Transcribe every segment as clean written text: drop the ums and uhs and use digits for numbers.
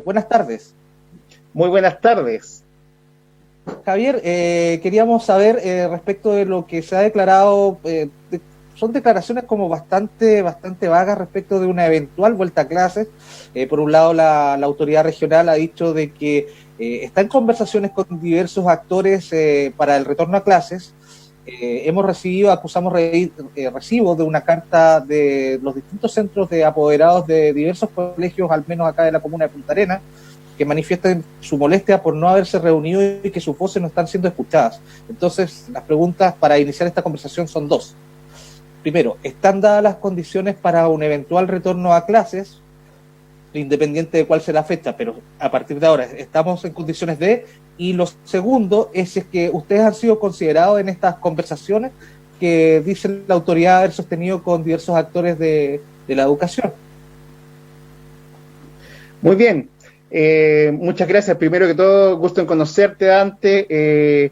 Javier, buenas tardes. Muy buenas tardes. Javier, queríamos saber respecto de lo que se ha declarado, son declaraciones como bastante vagas respecto de una eventual vuelta a clases. Por un lado, la autoridad regional ha dicho de que está en conversaciones con diversos actores para el retorno a clases. Acusamos recibo de una carta de los distintos centros de apoderados de diversos colegios, al menos acá de la comuna de Punta Arenas, que manifiestan su molestia por no haberse reunido y que sus voces no están siendo escuchadas. Entonces, las preguntas para iniciar esta conversación son dos. Primero, ¿están dadas las condiciones para un eventual retorno a clases, independiente de cuál sea la fecha, pero a partir de ahora estamos en condiciones de? Y lo segundo es si es que ustedes han sido considerados en estas conversaciones que dice la autoridad haber sostenido con diversos actores de la educación. Muy bien. Muchas gracias. Primero que todo, gusto en conocerte, Dante.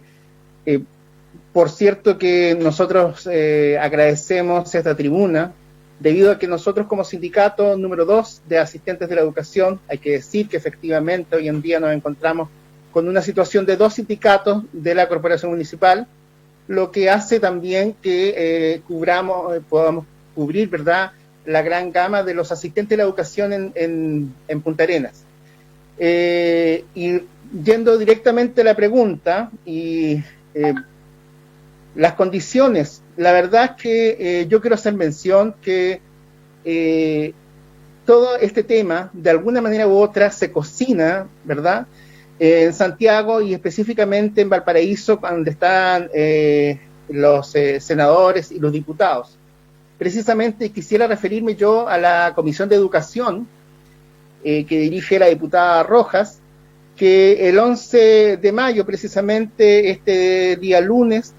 Por cierto que nosotros agradecemos esta tribuna, debido a que nosotros como sindicato número 2 de asistentes de la educación, hay que decir que efectivamente hoy en día nos encontramos con una situación de 2 sindicatos de la corporación municipal, lo que hace también que podamos cubrir, ¿verdad?, la gran gama de los asistentes de la educación en Punta Arenas. Y yendo directamente a la pregunta, las condiciones, la verdad es que yo quiero hacer mención que todo este tema, de alguna manera u otra, se cocina, ¿verdad?, en Santiago y específicamente en Valparaíso, donde están los senadores y los diputados. Precisamente quisiera referirme yo a la Comisión de Educación, que dirige la diputada Rojas, que el 11 de mayo, precisamente este día lunes,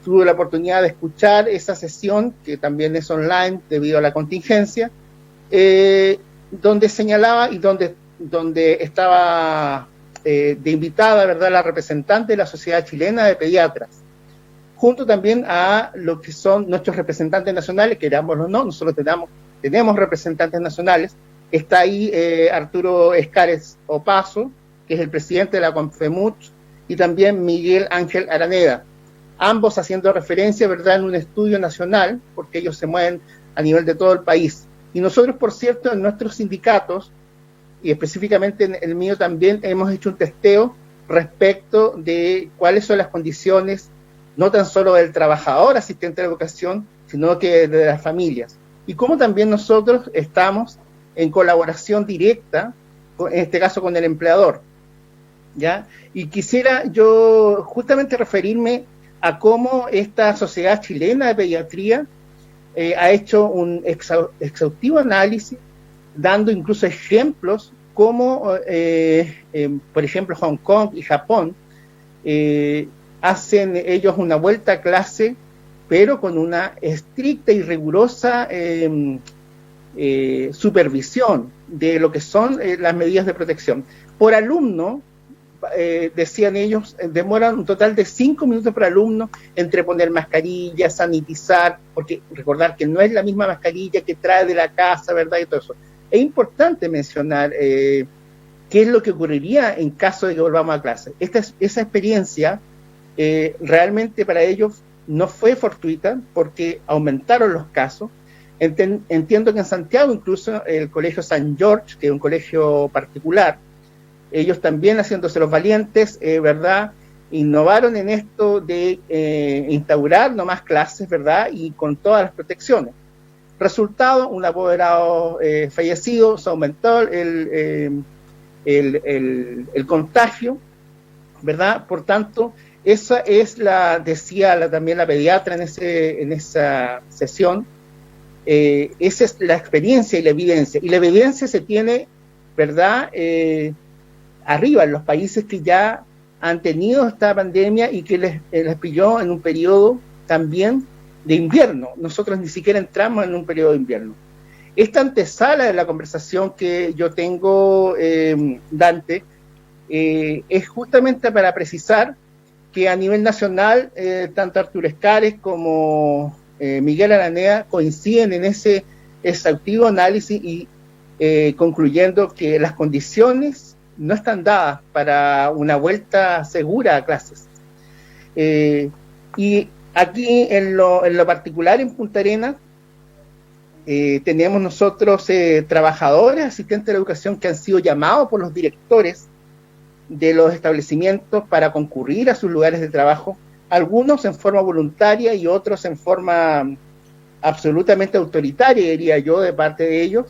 tuve la oportunidad de escuchar esa sesión, que también es online debido a la contingencia, donde señalaba y donde estaba de invitada, ¿verdad?, la representante de la Sociedad Chilena de Pediatras, junto también a lo que son nuestros representantes nacionales, querámoslo o no, nosotros tenemos representantes nacionales. Está ahí Arturo Escares Opaso, que es el presidente de la Confemut, y también Miguel Ángel Araneda, ambos haciendo referencia, ¿verdad?, en un estudio nacional, porque ellos se mueven a nivel de todo el país. Y nosotros, por cierto, en nuestros sindicatos, y específicamente en el mío también, hemos hecho un testeo respecto de cuáles son las condiciones, no tan solo del trabajador asistente de la educación, sino que de las familias. Y cómo también nosotros estamos en colaboración directa, en este caso con el empleador, ¿ya? Y quisiera yo justamente referirme a cómo esta Sociedad Chilena de Pediatría ha hecho un exhaustivo análisis, dando incluso ejemplos como, por ejemplo, Hong Kong y Japón hacen ellos una vuelta a clase, pero con una estricta y rigurosa supervisión de lo que son las medidas de protección. Por alumno, decían ellos, demoran un total de 5 minutos por alumno entre poner mascarilla, sanitizar, porque recordar que no es la misma mascarilla que trae de la casa, ¿verdad? Y todo eso. Es importante mencionar qué es lo que ocurriría en caso de que volvamos a clase. Esa experiencia realmente para ellos no fue fortuita, porque aumentaron los casos. Entiendo que en Santiago, incluso el colegio San George, que es un colegio particular, ellos también haciéndose los valientes, ¿verdad?, innovaron en esto de instaurar no más clases, ¿verdad?, y con todas las protecciones. Resultado, un apoderado fallecido, se aumentó el contagio, ¿verdad? Por tanto, esa es también la pediatra en esa sesión, esa es la experiencia y la evidencia. Y la evidencia se tiene, ¿verdad?, arriba, en los países que ya han tenido esta pandemia y que les pilló en un periodo también de invierno. Nosotros ni siquiera entramos en un periodo de invierno. Esta antesala de la conversación que yo tengo, Dante, es justamente para precisar que a nivel nacional, tanto Arturo Escares como Miguel Araneda coinciden en ese exhaustivo análisis y concluyendo que las condiciones no están dadas para una vuelta segura a clases. Y aquí en lo particular en Punta Arenas, tenemos nosotros trabajadores, asistentes de la educación que han sido llamados por los directores de los establecimientos para concurrir a sus lugares de trabajo, algunos en forma voluntaria y otros en forma absolutamente autoritaria, diría yo, de parte de ellos,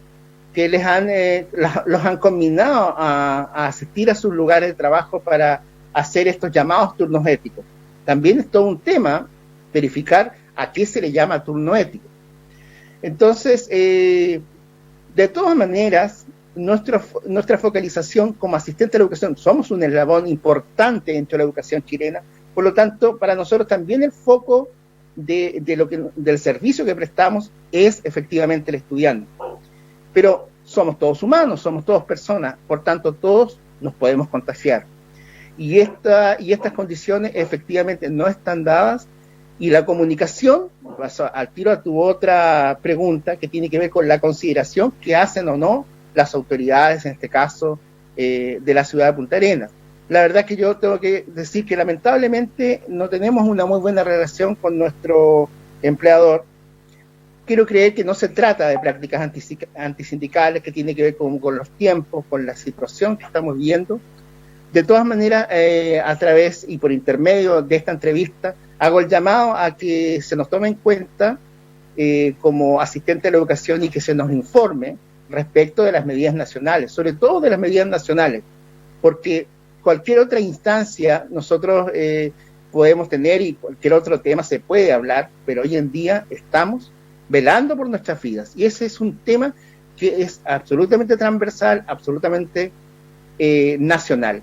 que los han combinado a asistir a sus lugares de trabajo para hacer estos llamados turnos éticos. También es todo un tema verificar a qué se le llama turno ético. Entonces, de todas maneras, nuestra focalización como asistente de la educación, somos un eslabón importante dentro de la educación chilena, por lo tanto, para nosotros también el foco del servicio que prestamos es efectivamente el estudiante. Pero somos todos humanos, somos todos personas, por tanto todos nos podemos contagiar. Y estas condiciones efectivamente no están dadas, y la comunicación, paso al tiro a tu otra pregunta, que tiene que ver con la consideración que hacen o no las autoridades, en este caso, de la ciudad de Punta Arenas. La verdad que yo tengo que decir que lamentablemente no tenemos una muy buena relación con nuestro empleador. Quiero creer que no se trata de prácticas antisindicales, que tiene que ver con los tiempos, con la situación que estamos viviendo. De todas maneras, a través y por intermedio de esta entrevista, hago el llamado a que se nos tome en cuenta como asistente de la educación y que se nos informe respecto de las medidas nacionales, sobre todo de las medidas nacionales, porque cualquier otra instancia nosotros podemos tener y cualquier otro tema se puede hablar, pero hoy en día estamos velando por nuestras vidas, y ese es un tema que es absolutamente transversal, absolutamente nacional.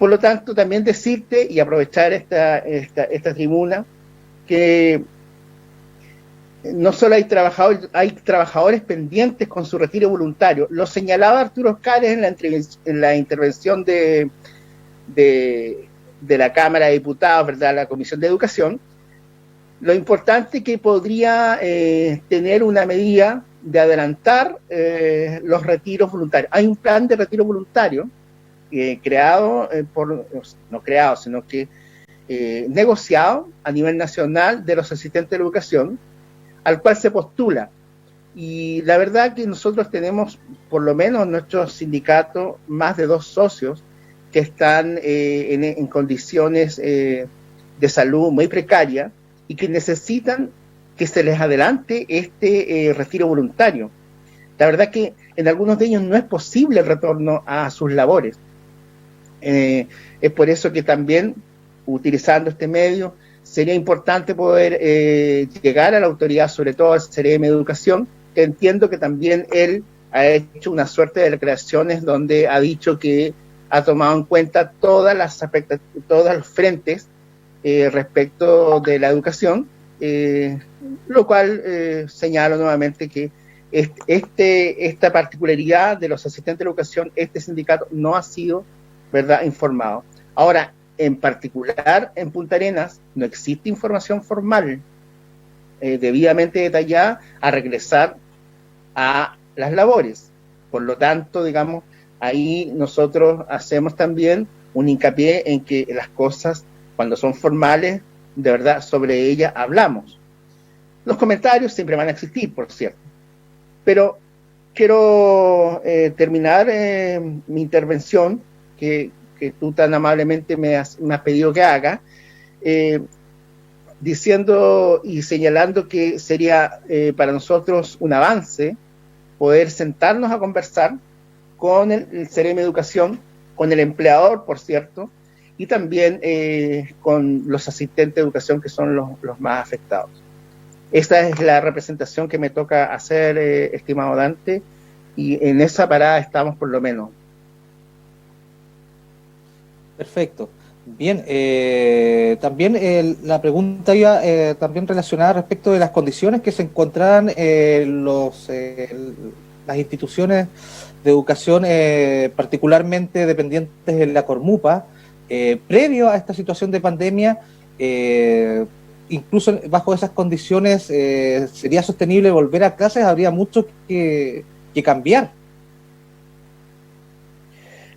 Por lo tanto, también decirte y aprovechar esta tribuna que no solo hay trabajadores pendientes con su retiro voluntario. Lo señalaba Arturo Oscares en la intervención de la Cámara de Diputados, ¿verdad?, la Comisión de Educación. Lo importante que podría tener una medida de adelantar los retiros voluntarios. Hay un plan de retiro voluntario creado, no creado, sino que negociado a nivel nacional de los asistentes de educación, al cual se postula. Y la verdad que nosotros tenemos, por lo menos en nuestro sindicato, más de 2 socios que están en condiciones de salud muy precarias y que necesitan que se les adelante este retiro voluntario. La verdad que en algunos de ellos no es posible el retorno a sus labores. Es por eso que también, utilizando este medio, sería importante poder llegar a la autoridad, sobre todo al CEREMI de Educación, que entiendo que también él ha hecho una suerte de declaraciones donde ha dicho que ha tomado en cuenta todos los frentes respecto de la educación, lo cual señalo nuevamente que esta particularidad de los asistentes de educación, este sindicato no ha sido, ¿verdad?, informado. Ahora, en particular en Punta Arenas no existe información formal debidamente detallada a regresar a las labores. Por lo tanto, digamos, ahí nosotros hacemos también un hincapié en que las cosas, cuando son formales, de verdad, sobre ellas hablamos. Los comentarios siempre van a existir, por cierto. Pero quiero terminar mi intervención, que tú tan amablemente me has pedido que haga, diciendo y señalando que sería para nosotros un avance poder sentarnos a conversar con el CEREMI de Educación, con el empleador, por cierto, y también con los asistentes de educación, que son los más afectados. Esta es la representación que me toca hacer, estimado Dante, y en esa parada estamos por lo menos. Perfecto. Bien, también la pregunta iba también relacionada respecto de las condiciones que se encontraran las instituciones de educación, particularmente dependientes de la Cormupa, previo a esta situación de pandemia. Incluso bajo esas condiciones, ¿sería sostenible volver a clases? Habría mucho que cambiar.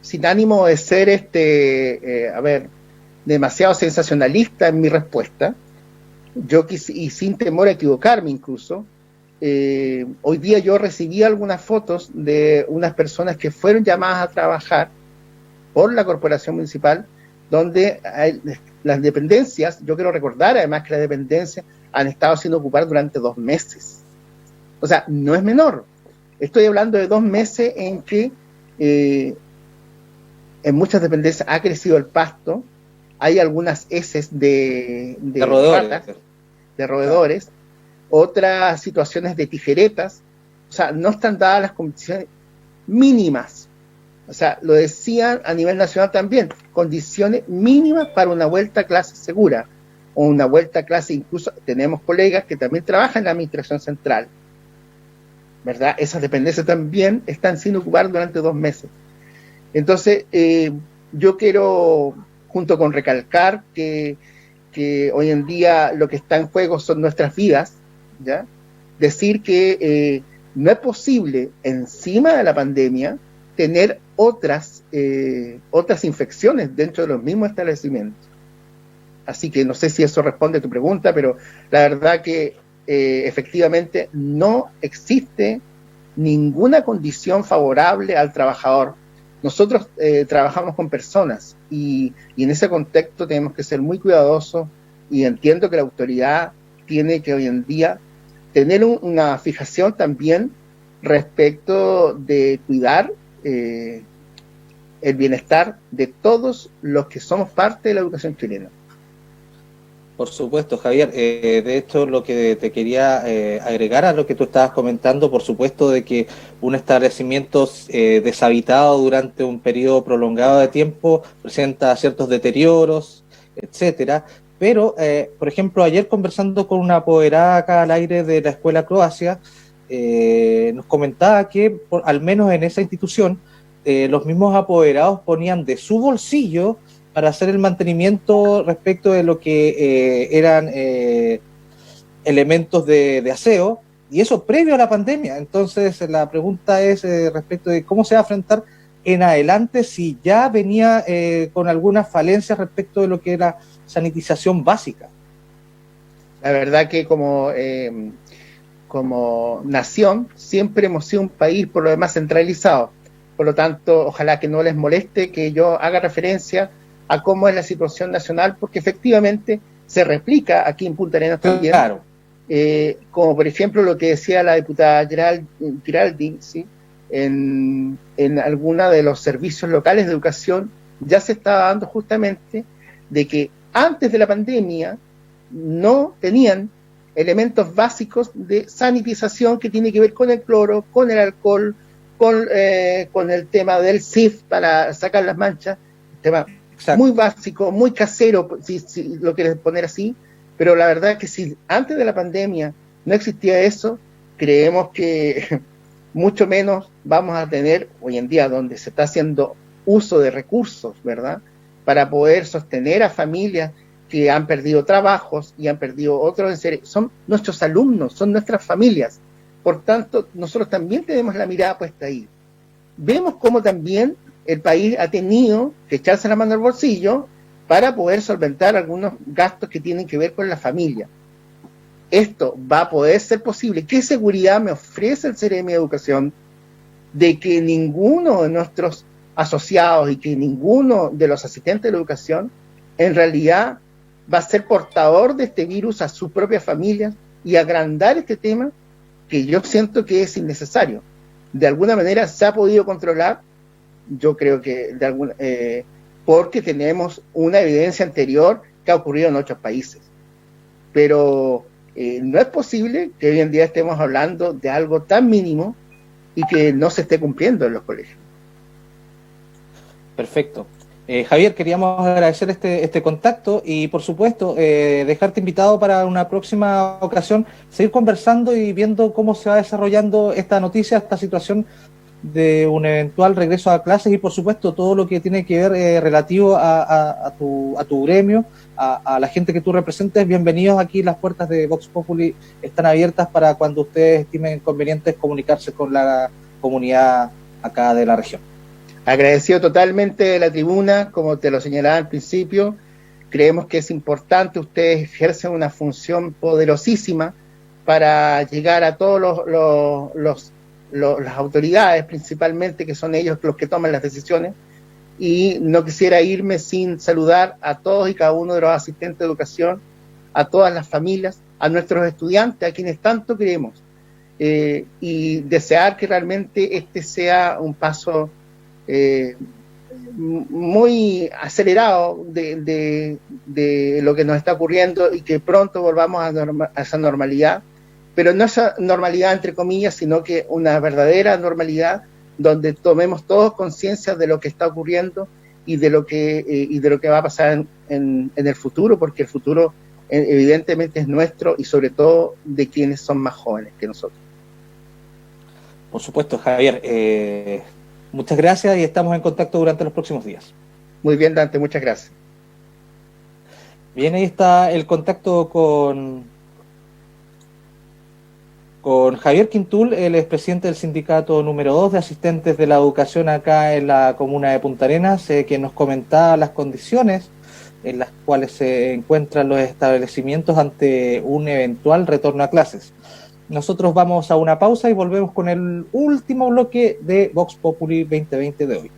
sin ánimo de ser demasiado sensacionalista en mi respuesta, y sin temor a equivocarme incluso, hoy día yo recibí algunas fotos de unas personas que fueron llamadas a trabajar por la corporación municipal, donde las dependencias, yo quiero recordar además que las dependencias han estado siendo ocupadas durante 2 meses. O sea, no es menor. Estoy hablando de 2 meses en que en muchas dependencias ha crecido el pasto, hay algunas heces de roedores, de roedores, otras situaciones de tijeretas. O sea, no están dadas las condiciones mínimas. O sea, lo decían a nivel nacional también, condiciones mínimas para una vuelta a clase segura, o una vuelta a clase, incluso tenemos colegas que también trabajan en la administración central, ¿verdad? Esas dependencias también están sin ocupar durante 2 meses. Entonces, yo quiero, junto con recalcar que hoy en día lo que está en juego son nuestras vidas, ¿ya? Decir que no es posible, encima de la pandemia, tener otras infecciones dentro de los mismos establecimientos. Así que no sé si eso responde a tu pregunta, pero la verdad que efectivamente no existe ninguna condición favorable al trabajador. Nosotros trabajamos con personas y en ese contexto tenemos que ser muy cuidadosos, y entiendo que la autoridad tiene que hoy en día tener una fijación también respecto de cuidar el bienestar de todos los que somos parte de la educación chilena. Por supuesto, Javier. De hecho, lo que te quería agregar a lo que tú estabas comentando, por supuesto, de que un establecimiento deshabitado durante un periodo prolongado de tiempo presenta ciertos deterioros, etcétera. Pero, por ejemplo, ayer conversando con una apoderada acá al aire de la Escuela Croacia, nos comentaba que, al menos en esa institución, los mismos apoderados ponían de su bolsillo para hacer el mantenimiento respecto de lo que eran elementos de aseo, y eso previo a la pandemia. Entonces la pregunta es respecto de cómo se va a enfrentar en adelante, si ya venía con algunas falencias respecto de lo que era sanitización básica. La verdad que como nación siempre hemos sido un país por lo demás centralizado, por lo tanto ojalá que no les moleste que yo haga referencia a cómo es la situación nacional, porque efectivamente se replica aquí en Punta Arenas también. Claro. Como por ejemplo lo que decía la diputada Giraldi, ¿sí? En alguna de los servicios locales de educación ya se estaba dando justamente de que antes de la pandemia no tenían elementos básicos de sanitización que tiene que ver con el cloro, con el alcohol, con el tema del SIF para sacar las manchas, tema Exacto. Muy básico, muy casero, si lo quieres poner así, pero la verdad es que si antes de la pandemia no existía eso, creemos que mucho menos vamos a tener hoy en día, donde se está haciendo uso de recursos, ¿verdad?, para poder sostener a familias que han perdido trabajos y han perdido otros seres. Son nuestros alumnos, son nuestras familias. Por tanto, nosotros también tenemos la mirada puesta ahí. Vemos cómo también el país ha tenido que echarse la mano al bolsillo para poder solventar algunos gastos que tienen que ver con la familia. Esto va a poder ser posible. ¿Qué seguridad me ofrece el CRM de Educación de que ninguno de nuestros asociados y que ninguno de los asistentes de la educación en realidad va a ser portador de este virus a su propia familia y agrandar este tema que yo siento que es innecesario? De alguna manera se ha podido controlar, yo creo que porque tenemos una evidencia anterior que ha ocurrido en otros países. Pero no es posible que hoy en día estemos hablando de algo tan mínimo y que no se esté cumpliendo en los colegios. Perfecto. Javier, queríamos agradecer este contacto y, por supuesto, dejarte invitado para una próxima ocasión, seguir conversando y viendo cómo se va desarrollando esta noticia, esta situación de un eventual regreso a clases y, por supuesto, todo lo que tiene que ver relativo a tu gremio, a la gente que tú representes. Bienvenidos aquí, las puertas de Vox Populi están abiertas para cuando ustedes estimen convenientes comunicarse con la comunidad acá de la región. Agradecido totalmente de la tribuna, como te lo señalaba al principio. Creemos que es importante, ustedes ejercen una función poderosísima para llegar a todos las autoridades, principalmente, que son ellos los que toman las decisiones, y no quisiera irme sin saludar a todos y cada uno de los asistentes de educación, a todas las familias, a nuestros estudiantes, a quienes tanto queremos, y desear que realmente este sea un paso muy acelerado de lo que nos está ocurriendo y que pronto volvamos a esa normalidad, pero no esa normalidad entre comillas, sino que una verdadera normalidad donde tomemos todos conciencia de lo que está ocurriendo y de lo que va a pasar en el futuro, porque el futuro evidentemente es nuestro y sobre todo de quienes son más jóvenes que nosotros. Por supuesto, Javier. Muchas gracias y estamos en contacto durante los próximos días. Muy bien, Dante, muchas gracias. Bien, ahí está el contacto con Javier Quintul, el expresidente del sindicato número 2 de asistentes de la educación acá en la comuna de Punta Arenas, que nos comentaba las condiciones en las cuales se encuentran los establecimientos ante un eventual retorno a clases. Nosotros vamos a una pausa y volvemos con el último bloque de Vox Populi 2020 de hoy.